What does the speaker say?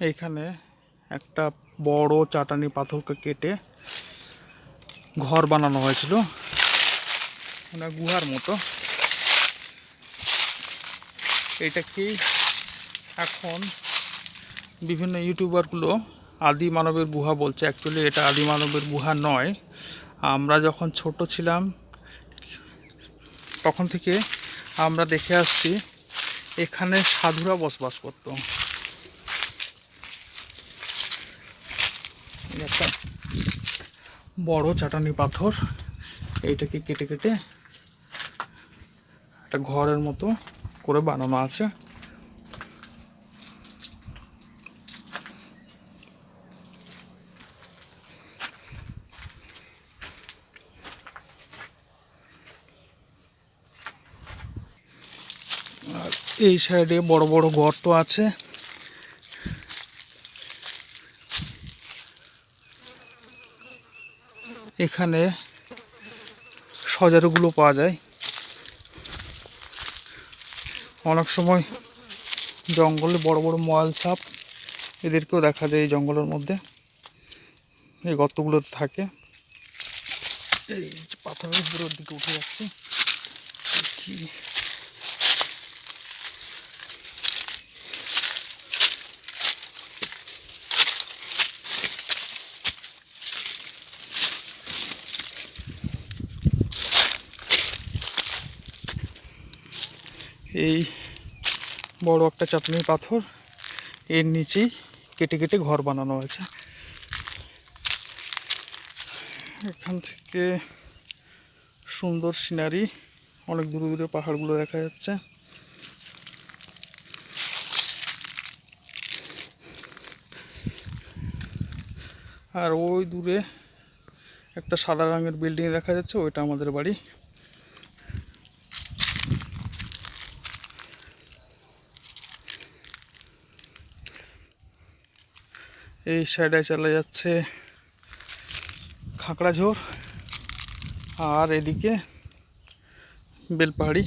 এইখানে একটা বড় চাটানি পাথরকে কেটে ঘর বানানো হয়েছিল, মানে গুহার মতো। এটাকেই এখন বিভিন্ন ইউটিউবারগুলো আদি মানবের গুহা বলছে। অ্যাকচুয়ালি এটা আদি মানবের গুহা নয়। আমরা যখন ছোট ছিলাম তখন থেকে আমরা দেখে আসছি এখানে সাধুরা বসবাস করত। একটা বড় চাটানি পাথর, এইটাকে কেটে কেটে একটা ঘরের মতো করে বানানো আছে। আর এই সাইডে বড় বড় গর্ত আছে। এখানে সজারুগুলো পাওয়া যায়। অনেক সময় জঙ্গলে বড় বড় ময়াল সাপ, এদেরকেও দেখা যায় এই জঙ্গলের মধ্যে, এই গর্তগুলোতে থাকে। এই পাথরের উপরের দিকে উঠে যাচ্ছে। এই বড় একটা চাটনি পাথর, এর নিচেই কেটে কেটে ঘর বানানো হয়েছে। এখান থেকে সুন্দর সিনারি, অনেক দূরে দূরে পাহাড়গুলো দেখা যাচ্ছে। আর ওই দূরে একটা সাদা রঙের বিল্ডিং দেখা যাচ্ছে, ওইটা আমাদের বাড়ি। এই সাইডে চলে যাচ্ছে খাগড়াঝড়, আর এদিকে বেলপাহাড়ি।